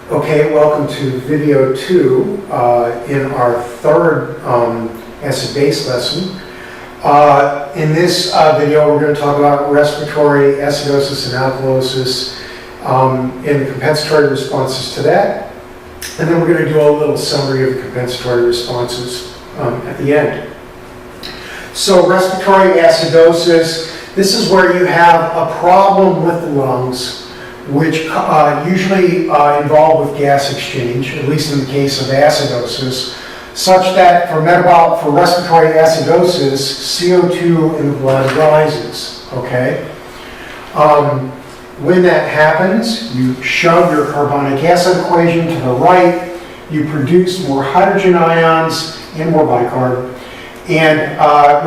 Okay, welcome to video 2 in our third acid-base lesson. In this video, we're going to talk about respiratory acidosis and alkalosis and the compensatory responses to that. And then we're going to do a little summary of the compensatory responses at the end. So respiratory acidosis, this is where you have a problem with the lungs, which usually involve with gas exchange, at least in the case of acidosis, such that for respiratory acidosis, CO2 in the blood rises, okay? When that happens, you shove your carbonic acid equation to the right, you produce more hydrogen ions and more bicarb. And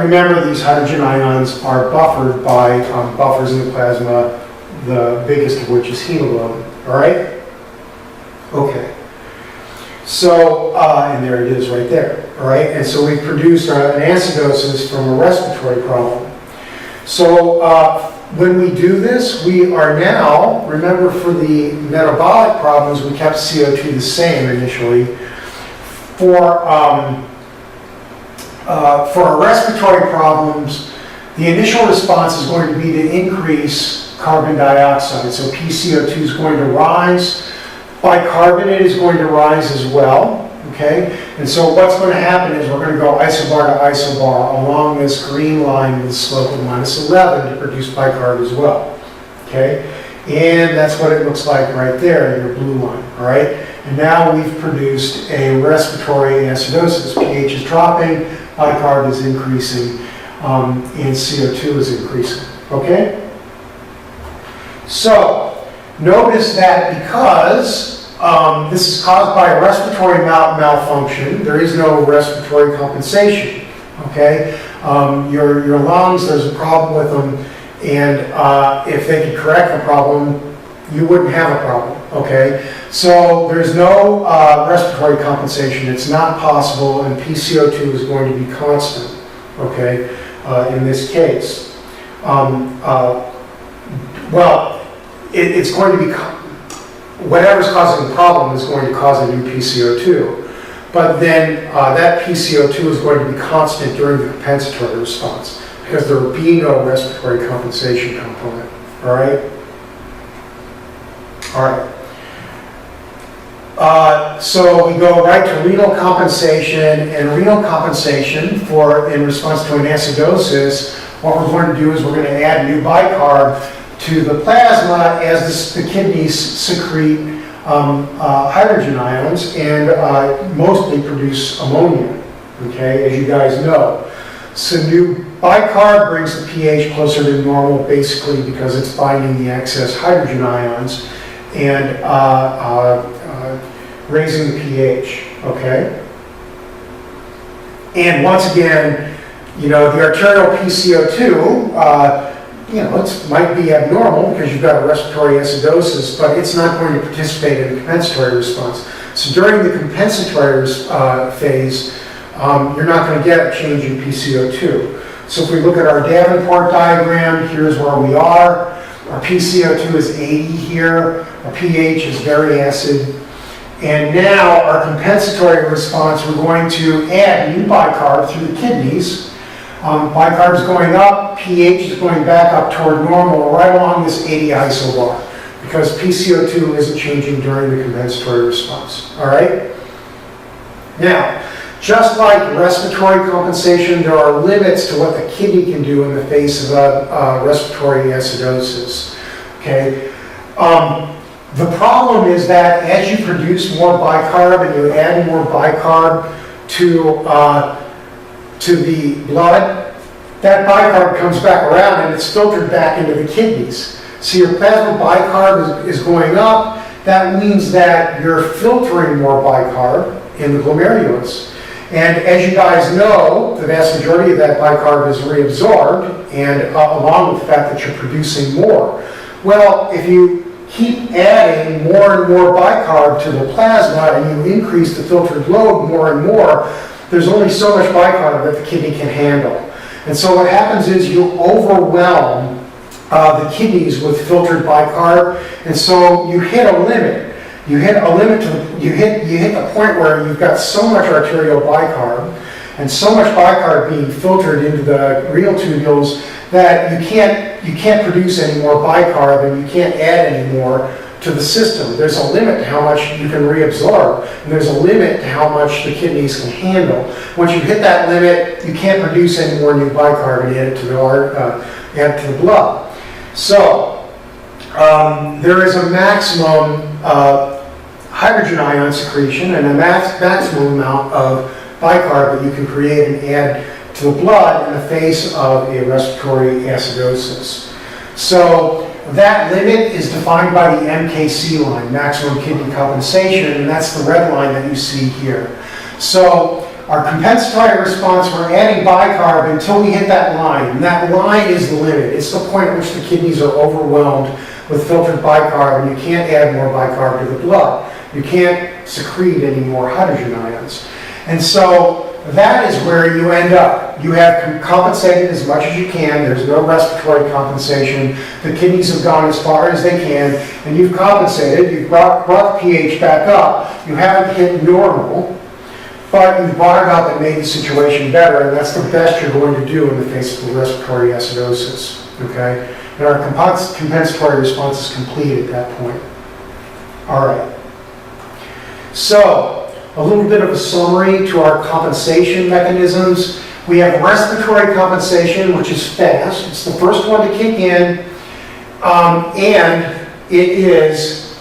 remember, these hydrogen ions are buffered by buffers in the plasma, the biggest of which is hemoglobin, all right? Okay. So, and there it is right there, all right? And so we've produced an acidosis from a respiratory problem. So when we do this, we are now, remember for the metabolic problems, we kept CO2 the same initially. For our respiratory problems, the initial response is going to be to increase carbon dioxide. So PCO2 is going to rise. Bicarbonate is going to rise as well. Okay? And so what's going to happen is we're going to go isobar to isobar along this green line with a slope of -11 to produce bicarb as well. Okay? And that's what it looks like right there in your blue line. All right? And now we've produced a respiratory acidosis. pH is dropping, bicarb is increasing, and CO2 is increasing. Okay? So, notice that because this is caused by a respiratory malfunction, there is no respiratory compensation, okay? Your lungs, there's a problem with them, and if they could correct the problem, you wouldn't have a problem, okay? So, there's no respiratory compensation. It's not possible, and PCO2 is going to be constant, okay, in this case. It's going to be, whatever's causing the problem is going to cause a new PCO2. But then that PCO2 is going to be constant during the compensatory response because there will be no respiratory compensation component. All right? All right. So we go right to renal compensation, and renal compensation in response to an acidosis, what we're going to do is we're going to add new bicarb to the plasma as the kidneys secrete hydrogen ions and mostly produce ammonia, okay, as you guys know. So new bicarb brings the pH closer to normal basically because it's binding the excess hydrogen ions and raising the pH, okay? And once again, you know, the arterial PCO2, it might be abnormal because you've got a respiratory acidosis, but it's not going to participate in the compensatory response. So during the compensatory phase, you're not going to get a change in PCO2. So if we look at our Davenport diagram, here's where we are. Our PCO2 is 80 here. Our pH is very acid. And now our compensatory response, we're going to add new bicarb through the kidneys. Bicarb is going up, pH is going back up toward normal right along this 80 isobar because PCO2 isn't changing during the compensatory response. All right? Now, just like respiratory compensation, there are limits to what the kidney can do in the face of a respiratory acidosis. Okay? The problem is that as you produce more bicarb and you add more bicarb to the blood, that bicarb comes back around and it's filtered back into the kidneys. So your plasma bicarb is going up. That means that you're filtering more bicarb in the glomerulus. And as you guys know, the vast majority of that bicarb is reabsorbed, and along with the fact that you're producing more. Well, if you keep adding more and more bicarb to the plasma and you increase the filtered load more and more, there's only so much bicarb that the kidney can handle. And so what happens is you overwhelm the kidneys with filtered bicarb, and so you hit a limit. you hit a limit you hit the point where you've got so much arterial bicarb and so much bicarb being filtered into the renal tubules that you can't produce any more bicarb and you can't add any more to the system. There's a limit to how much you can reabsorb, and there's a limit to how much the kidneys can handle. Once you hit that limit, you can't produce any more new bicarb and add it to the blood. So there is a maximum hydrogen ion secretion and a maximum amount of bicarb that you can create and add to the blood in the face of a respiratory acidosis. So that limit is defined by the MKC line, maximum kidney compensation, and that's the red line that you see here. So our compensatory response, we're adding bicarb until we hit that line, and that line is the limit. It's the point at which the kidneys are overwhelmed with filtered bicarb, and you can't add more bicarb to the blood. You can't secrete any more hydrogen ions. And so that is where you end up. You have compensated as much as you can. There's no respiratory compensation. The kidneys have gone as far as they can, and you've compensated. You've brought the pH back up. You haven't hit normal, but you've brought it up and made the situation better, and that's the best you're going to do in the face of the respiratory acidosis. Okay? And our compensatory response is complete at that point. All right. So, a little bit of a summary to our compensation mechanisms. We have respiratory compensation, which is fast. It's the first one to kick in, and it is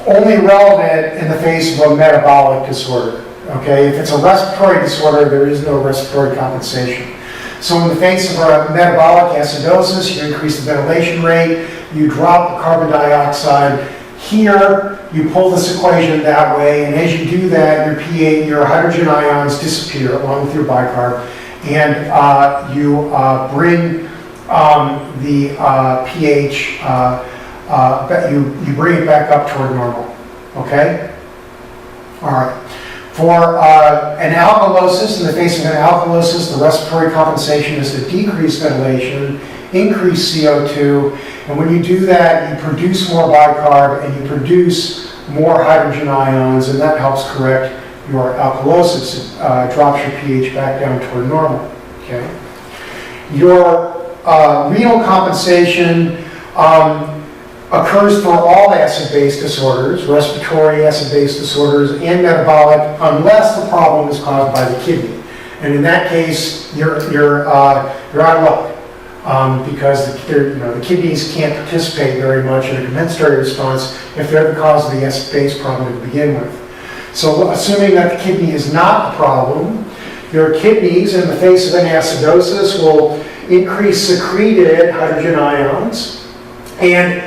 only relevant in the face of a metabolic disorder. Okay, if it's a respiratory disorder, there is no respiratory compensation. So in the face of a metabolic acidosis, you increase the ventilation rate, you drop the carbon dioxide. Here, you pull this equation that way, and as you do that, your pH, your hydrogen ions disappear along with your bicarb, and you bring the pH, you bring it back up toward normal. Okay? All right. For an alkalosis, in the face of an alkalosis, the respiratory compensation is to decrease ventilation, increase CO2, and when you do that, you produce more bicarb and you produce more hydrogen ions, and that helps correct your alkalosis. It drops your pH back down toward normal. Okay. Your renal compensation occurs for all acid-base disorders, respiratory acid-base disorders, and metabolic, unless the problem is caused by the kidney. And in that case, you're out of luck. Because the kidneys can't participate very much in a compensatory response if they're the cause of the acid-base problem to begin with. So assuming that the kidney is not the problem, your kidneys in the face of an acidosis will increase secreted hydrogen ions and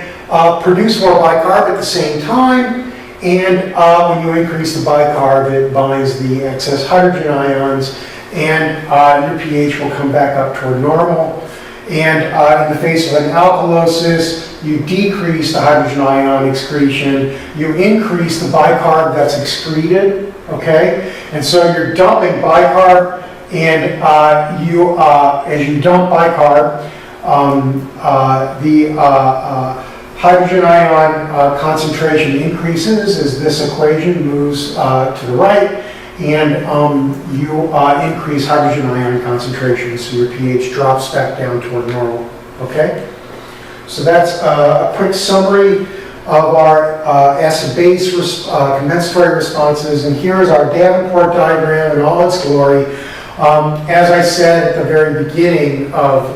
produce more bicarb at the same time, and when you increase the bicarb, it binds the excess hydrogen ions, and your pH will come back up toward normal. And in the face of an alkalosis, you decrease the hydrogen ion excretion, you increase the bicarb that's excreted, okay? And so you're dumping bicarb, and as you dump bicarb, the hydrogen ion concentration increases as this equation moves to the right, and you increase hydrogen ion concentration, so your pH drops back down toward normal. Okay? So that's a quick summary of our acid-base compensatory responses, and here is our Davenport diagram in all its glory. As I said at the very beginning of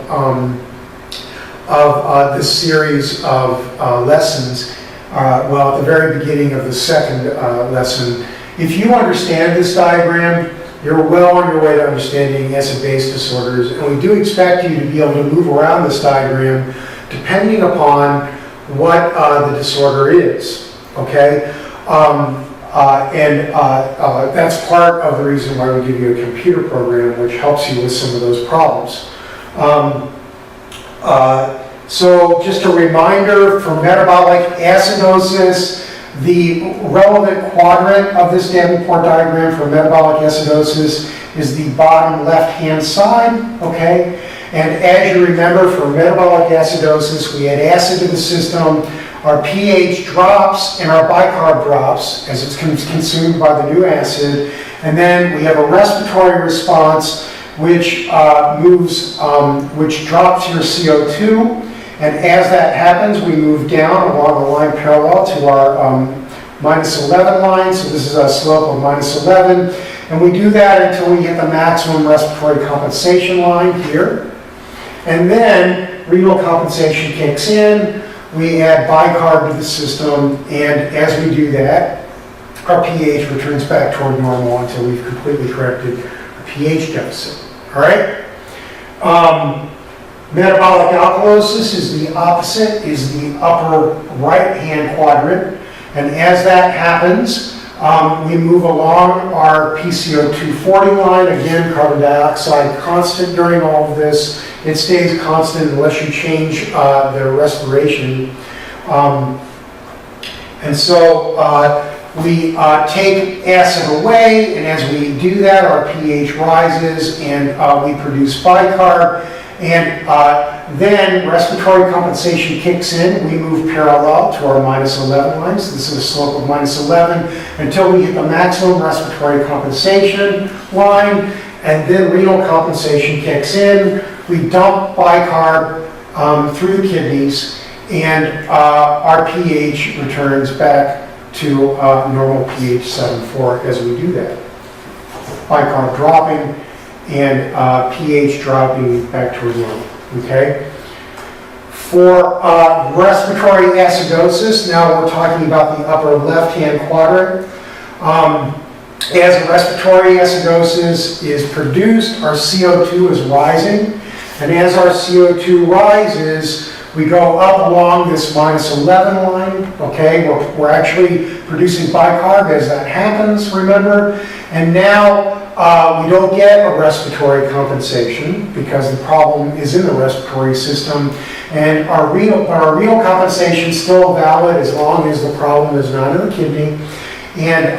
this series of lessons, well, at the very beginning of the second lesson, if you understand this diagram, you're well on your way to understanding acid-base disorders, and we do expect you to be able to move around this diagram depending upon what the disorder is, okay? That's part of the reason why we give you a computer program which helps you with some of those problems. So just a reminder, for metabolic acidosis, the relevant quadrant of this Davenport diagram for metabolic acidosis is the bottom left-hand side, okay? And as you remember, for metabolic acidosis, we add acid to the system, our pH drops and our bicarb drops as it's consumed by the new acid. And then we have a respiratory response which which drops your CO2. And as that happens, we move down along the line parallel to our minus 11 line. So this is a slope of minus 11. And we do that until we hit the maximum respiratory compensation line here. And then renal compensation kicks in. We add bicarb to the system. And as we do that, our pH returns back toward normal until we've completely corrected the pH deficit. All right? Metabolic alkalosis is the opposite, is the upper right-hand quadrant. And as that happens, we move along our PCO240 line. Again, carbon dioxide constant during all of this. It stays constant unless you change the respiration. And so we take acid away, and as we do that, our pH rises, and we produce bicarb. And then respiratory compensation kicks in. We move parallel to our minus 11 lines. This is a slope of minus 11 until we hit the maximum respiratory compensation line. And then renal compensation kicks in. We dump bicarb through the kidneys, and our pH returns back to normal pH 7.4 as we do that. Bicarb dropping and pH dropping back to normal, okay? For respiratory acidosis, now we're talking about the upper left-hand quadrant. As respiratory acidosis is produced, our CO2 is rising, and as our CO2 rises, we go up along this minus 11 line, okay? We're actually producing bicarb as that happens, remember? And now we don't get a respiratory compensation because the problem is in the respiratory system. And our renal compensation is still valid as long as the problem is not in the kidney. And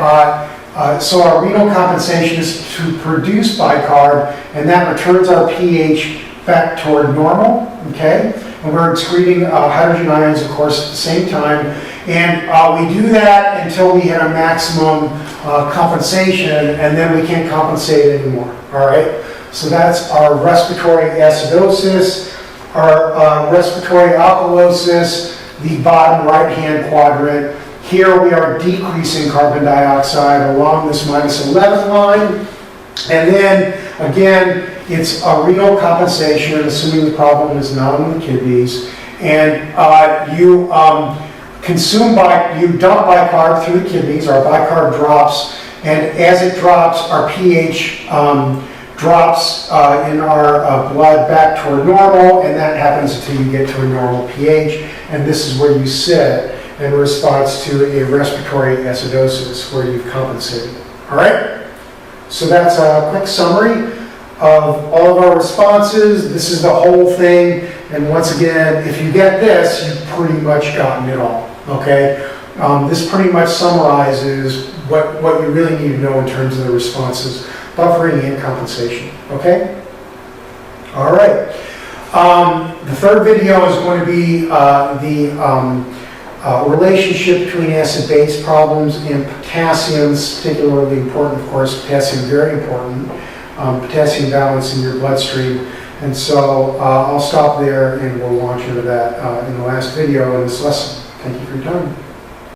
so our renal compensation is to produce bicarb, and that returns our pH back toward normal, okay? And we're excreting hydrogen ions, of course, at the same time. And we do that until we hit a maximum compensation, and then we can't compensate anymore, all right? So that's our respiratory acidosis, our respiratory alkalosis, the bottom right-hand quadrant. Here we are decreasing carbon dioxide along this minus 11 line. And then, again, it's a renal compensation, assuming the problem is not in the kidneys. And you dump bicarb through the kidneys, our bicarb drops, and as it drops, our pH drops in our blood back toward normal, and that happens until you get to a normal pH, and this is where you sit in response to a respiratory acidosis where you've compensated. All right? So that's a quick summary of all of our responses. This is the whole thing, and once again, if you get this, you've pretty much gotten it all, okay? This pretty much summarizes what you really need to know in terms of the responses, buffering and compensation, okay? All right. The third video is going to be the relationship between acid-base problems and potassium is particularly important, of course. Potassium is very important. Potassium balance in your bloodstream. And so I'll stop there and we'll launch into that in the last video in this lesson. Thank you for your time.